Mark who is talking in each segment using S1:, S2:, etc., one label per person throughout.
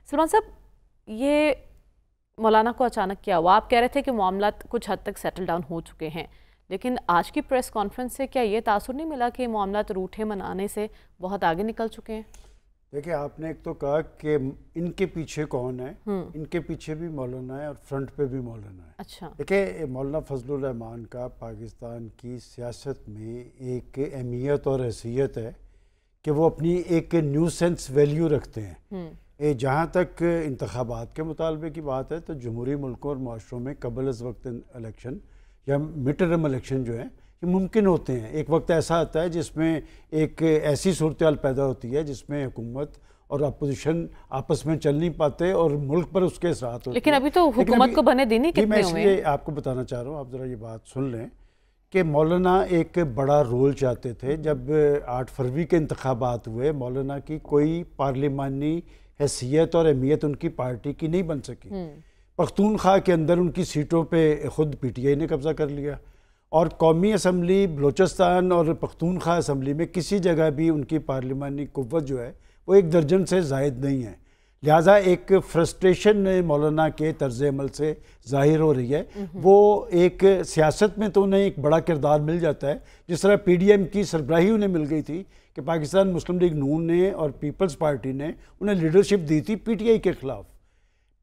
S1: سلمان صاحب، یہ مولانا کو اچانک کیا ہوا؟ آپ کہہ رہے تھے کہ معاملات کچھ حد تک سیٹل ڈاؤن ہو چکے ہیں، لیکن آج کی پریس کانفرنس سے کیا یہ تاثر نہیں ملا کہ معاملات روٹھے منانے سے بہت آگے نکل چکے ہیں؟
S2: دیکھیں، آپ نے ایک تو کہا کہ ان کے پیچھے کون ہے، ان کے پیچھے بھی مولانا ہے اور فرنٹ پہ بھی مولانا ہے۔
S1: اچھا،
S2: دیکھیں، مولانا فضل الرحمان کا پاکستان کی سیاست میں ایک اہمیت اور حیثیت ہے کہ وہ اپنی ایک نیو سینس ویلیو رکھتے ہیں۔ جہاں تک انتخابات کے مطالبے کی بات ہے تو جمہوری ملکوں اور معاشروں میں قبل از وقت الیکشن یا مڈ ٹرم الیکشن جو ہیں یہ ممکن ہوتے ہیں۔ ایک وقت ایسا آتا ہے جس میں ایک ایسی صورتحال پیدا ہوتی ہے جس میں حکومت اور اپوزیشن آپس میں چل نہیں پاتے اور ملک پر اس کے اثرات ہوتے ہیں۔
S1: لیکن ابھی تو حکومت کو بنے دن ہی کتنے ہوئے ہیں۔
S2: میں اس لیے آپ کو بتانا چاہ رہا ہوں، آپ ذرا یہ بات سن لیں کہ مولانا ایک بڑا رول چاہتے تھے۔ جب 8 فروری کے انتخابات ہوئے، مولانا کی کوئی پارلیمانی حیثیت اور اہمیت ان کی پارٹی کی نہیں بن سکی۔ پختونخوا کے اندر ان کی سیٹوں پہ خود پی ٹی آئی نے قبضہ کر لیا، اور قومی اسمبلی بلوچستان اور پختونخوا اسمبلی میں کسی جگہ بھی ان کی پارلیمانی قوت جو ہے وہ 1 درجن سے زائد نہیں ہے۔ لہٰذا ایک فرسٹریشن مولانا کے طرز عمل سے ظاہر ہو رہی ہے۔ وہ ایک سیاست میں تو انہیں ایک بڑا کردار مل جاتا ہے، جس طرح پی ڈی ایم کی سربراہی انہیں مل گئی تھی کہ پاکستان مسلم لیگ نون نے اور پیپلز پارٹی نے انہیں لیڈرشپ دی تھی پی ٹی آئی کے خلاف۔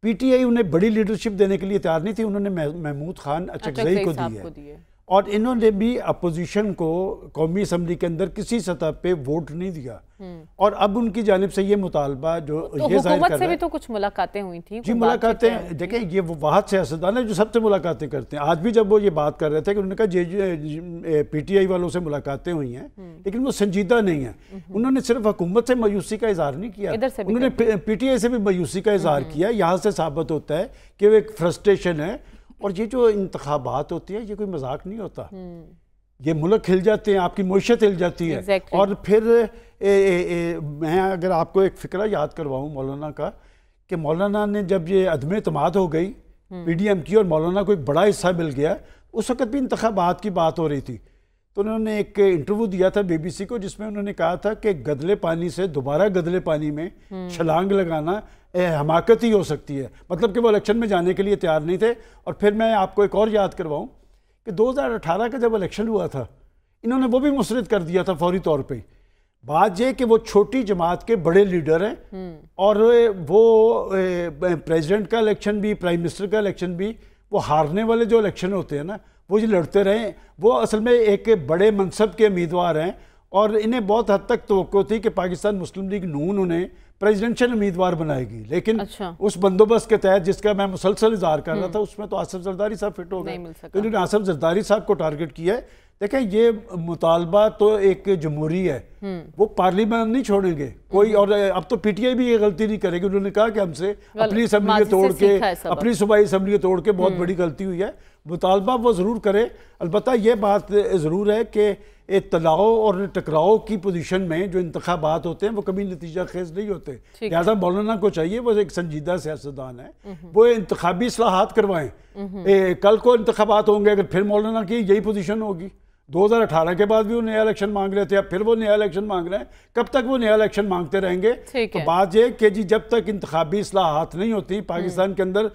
S2: پی ٹی آئی انہیں بڑی لیڈرشپ دینے کے لیے تیار نہیں تھی، انہوں نے محمود خان اچکزئی کو دی ہے، اور انہوں نے بھی اپوزیشن کو قومی اسمبلی کے اندر کسی سطح پہ ووٹ نہیں دیا، اور اب ان کی جانب سے یہ مطالبہ جو یہ ظاہر کر رہا ہے۔
S1: حکومت سے بھی تو کچھ ملاقاتیں ہوئی تھیں۔
S2: جی، ملاقاتیں دیکھیں، یہ وہ واحد سیاستدان ہے جو سب سے ملاقاتیں کرتے ہیں۔ آج بھی جب وہ یہ بات کر رہے تھے کہ انہوں نے کہا پی ٹی آئی والوں سے ملاقاتیں ہوئی ہیں، لیکن وہ سنجیدہ نہیں ہیں۔ انہوں نے صرف حکومت سے مایوسی کا اظہار نہیں کیا، انہوں نے پی ٹی آئی سے بھی مایوسی کا اظہار کیا۔ یہاں سے ثابت ہوتا ہے کہ وہ ایک فرسٹریشن ہے، اور یہ جو انتخابات ہوتی ہیں یہ کوئی مذاق نہیں ہوتا۔ یہ ملک ہل جاتے ہیں، آپ کی معیشت ہل جاتی ہے، اور پھر میں اگر آپ کو ایک فقرہ یاد کرواؤں مولانا کا، کہ مولانا نے جب یہ عدم اعتماد ہو گئی پی ڈی ایم کی اور مولانا کو ایک بڑا حصہ مل گیا، اس وقت بھی انتخابات کی بات ہو رہی تھی، تو انہوں نے ایک انٹرویو دیا تھا بی بی سی کو، جس میں انہوں نے کہا تھا کہ گدلے پانی سے دوبارہ گدلے پانی میں چھلانگ لگانا حماقت ہی ہو سکتی ہے، مطلب کہ وہ الیکشن میں جانے کے لیے تیار نہیں تھے۔ اور پھر میں آپ کو ایک اور یاد کرواؤں کہ 2018 کا جب الیکشن ہوا تھا، انہوں نے وہ بھی مسترد کر دیا تھا فوری طور پہ۔ بات یہ کہ وہ چھوٹی جماعت کے بڑے لیڈر ہیں، اور وہ پریزیڈنٹ کا الیکشن بھی، پرائم منسٹر کا الیکشن بھی، وہ ہارنے والے جو الیکشن ہوتے ہیں نا، وہ جو لڑتے رہے، وہ اصل میں ایک بڑے منصب کے امیدوار ہیں، اور انہیں بہت حد تک توقع تھی کہ پاکستان مسلم لیگ نون انہیں پریزیڈنشل امیدوار بنائے گی، لیکن اس بندوبست کے تحت جس کا میں مسلسل اظہار کر رہا تھا، اس میں تو آصف زرداری صاحب فٹ ہو گئے، تو انہوں نے آصف زرداری صاحب کو ٹارگٹ کیا ہے۔ دیکھیں، یہ مطالبہ تو ایک جمہوری ہے، وہ پارلیمان نہیں چھوڑیں گے کوئی، اور اب تو پی ٹی آئی بھی یہ غلطی نہیں کرے گی۔ انہوں نے کہا کہ ہم سے اپنی اسمبلی توڑ کے، اپنی صوبائی اسمبلی توڑ کے بہت بڑی غلطی ہوئی ہے۔ مطالبہ وہ ضرور کرے، البتہ یہ بات ضرور ہے کہ اطلاع اور ٹکراؤ کی پوزیشن میں جو انتخابات ہوتے ہیں وہ کبھی نتیجہ خیز نہیں ہوتے۔ لہٰذا مولانا کو چاہیے، وہ ایک سنجیدہ سیاستدان ہے، وہ انتخابی اصلاحات کروائیں۔ کل کو انتخابات ہوں گے، اگر پھر مولانا کی یہی پوزیشن ہوگی، 2018 کے بعد بھی وہ نیا الیکشن مانگ رہے تھے، اب پھر وہ نیا الیکشن مانگ رہے ہیں، کب تک وہ نیا الیکشن مانگتے رہیں گے؟ تو بات یہ کہ جی جب تک انتخابی اصلاحات نہیں ہوتی پاکستان کے اندر،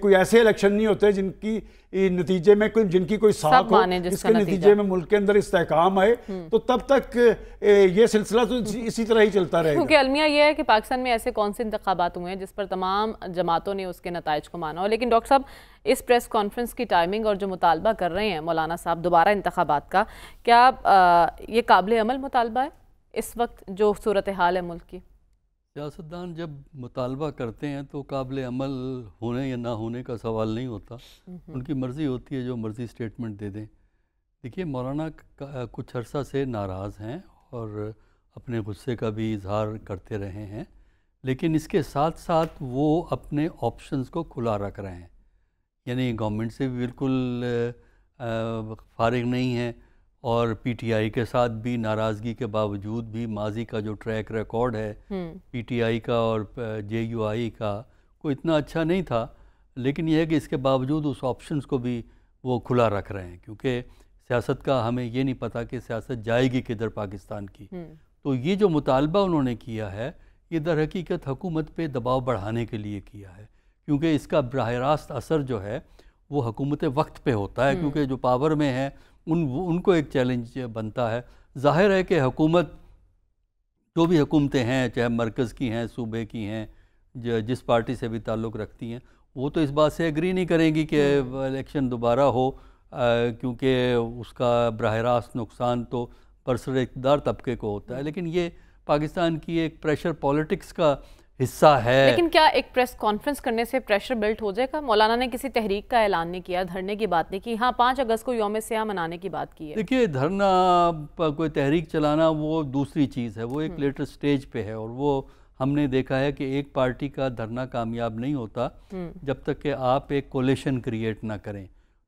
S2: کوئی ایسے الیکشن نہیں ہوتے جن کی نتیجے میں جن کی کوئی ساکھ ہو، جس کے نتیجے میں ملک کے اندر استحکام آئے، تو تب تک یہ سلسلہ تو اسی طرح ہی چلتا رہے گا۔
S1: کیونکہ المیہ یہ ہے کہ پاکستان میں ایسے کون سے انتخابات ہوئے ہیں جس پر تمام جماعتوں نے اس کے نتائج کو مانا ہو، لیکن ڈاکٹر صاحب اس پریس کانفرنس کی ٹائمنگ اور جو مطالبہ کر رہے ہیں مولانا صاحب دوبارہ انتخابات کا، کیا یہ قابل عمل مطالبہ ہے اس وقت جو صورتحال ہے ملک کی؟
S3: سیاستدان جب مطالبہ کرتے ہیں تو قابل عمل ہونے یا نہ ہونے کا سوال نہیں ہوتا، ان کی مرضی ہوتی ہے جو مرضی سٹیٹمنٹ دے دیں۔ دیکھیے، مولانا کچھ عرصہ سے ناراض ہیں اور اپنے غصے کا بھی اظہار کرتے رہے ہیں، لیکن اس کے ساتھ ساتھ وہ اپنے آپشنز کو کھلا رکھ رہے ہیں، یعنی گورنمنٹ سے بھی بالکل فارغ نہیں ہیں، اور پی ٹی آئی کے ساتھ بھی ناراضگی کے باوجود بھی ماضی کا جو ٹریک ریکارڈ ہے پی ٹی آئی کا اور جے یو آئی کا کوئی اتنا اچھا نہیں تھا، لیکن یہ ہے کہ اس کے باوجود اس آپشنز کو بھی وہ کھلا رکھ رہے ہیں، کیونکہ سیاست کا ہمیں یہ نہیں پتہ کہ سیاست جائے گی کدھر پاکستان کی۔ تو یہ جو مطالبہ انہوں نے کیا ہے، یہ در حقیقت حکومت پہ دباؤ بڑھانے کے لیے کیا ہے، کیونکہ اس کا براہ راست اثر جو ہے وہ حکومت وقت پہ ہوتا ہے، کیونکہ جو پاور میں ہیں ان کو ایک چیلنج بنتا ہے۔ ظاہر ہے کہ حکومت، جو بھی حکومتیں ہیں، چاہے مرکز کی ہیں، صوبے کی ہیں، جس پارٹی سے بھی تعلق رکھتی ہیں، وہ تو اس بات سے ایگری نہیں کریں گی کہ الیکشن دوبارہ ہو، کیونکہ اس کا براہ راست نقصان تو برسر اقتدار طبقے کو ہوتا ہے۔ لیکن یہ پاکستان کی ایک پریشر پالیٹکس کا حصہ ہے۔
S1: لیکن کیا ایک پریس کانفرنس کرنے سے پریشر بلٹ ہو جائے گا؟ مولانا نے کسی تحریک کا اعلان نہیں کیا، دھرنے کی بات نہیں کی، ہاں 5 اگست کو یوم سیاہ منانے کی بات کی ہے۔
S3: دیکھیے، دھرنا، کوئی تحریک چلانا وہ دوسری چیز ہے، وہ ایک لیٹر سٹیج پہ ہے، اور وہ ہم نے دیکھا ہے کہ ایک پارٹی کا دھرنا کامیاب نہیں ہوتا جب تک کہ آپ ایک کولیشن کریٹ نہ کریں۔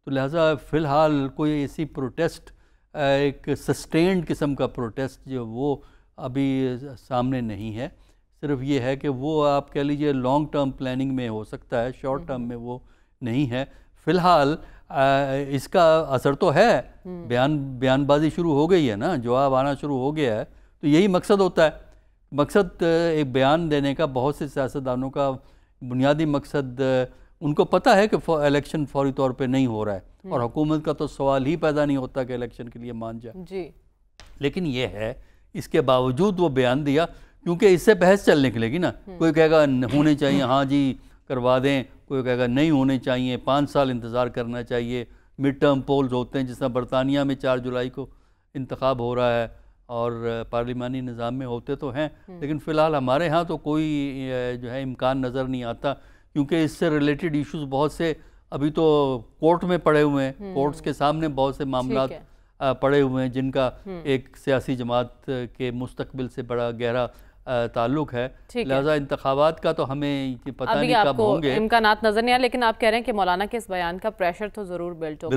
S3: تو لہٰذا فی الحال کوئی ایسی پروٹیسٹ، ایک سسٹینڈ قسم کا پروٹیسٹ جو وہ ابھی سامنے نہیں ہے۔ صرف یہ ہے کہ وہ آپ کہہ لیجئے لانگ ٹرم پلاننگ میں ہو سکتا ہے، شارٹ ٹرم میں وہ نہیں ہے۔ فی الحال اس کا اثر تو ہے، بیان بازی شروع ہو گئی ہے نا، جواب آنا شروع ہو گیا ہے، تو یہی مقصد ہوتا ہے۔ مقصد ایک بیان دینے کا بہت سے سیاستدانوں کا بنیادی مقصد، ان کو پتہ ہے کہ الیکشن فوری طور پہ نہیں ہو رہا ہے، اور حکومت کا تو سوال ہی پیدا نہیں ہوتا کہ الیکشن کے لیے مان جائے
S1: جی،
S3: لیکن یہ ہے اس کے باوجود وہ بیان دیا، کیونکہ اس سے بحث چل نکلے گی نا۔ کوئی کہے گا ہونے چاہیے، ہاں جی کروا دیں، کوئی کہے گا نہیں ہونے چاہیے، 5 سال انتظار کرنا چاہیے، مڈ ٹرم پولز ہوتے ہیں، جس طرح برطانیہ میں 4 جولائی کو انتخاب ہو رہا ہے، اور پارلیمانی نظام میں ہوتے تو ہیں، لیکن فی الحال ہمارے ہاں تو کوئی جو ہے امکان نظر نہیں آتا، کیونکہ اس سے ریلیٹڈ ایشوز بہت سے ابھی تو کورٹ میں پڑے ہوئے ہیں، کورٹس کے سامنے بہت سے معاملات پڑے ہوئے ہیں جن کا ایک سیاسی جماعت کے مستقبل سے بڑا گہرا تعلق ہے۔ لہٰذا انتخابات کا تو ہمیں پتہ نہیں کب ہوں گے،
S1: امکانات نظر نہیں آ، لیکن آپ کہہ رہے ہیں کہ مولانا کے اس بیان کا پریشر تو ضرور بلٹ ہو۔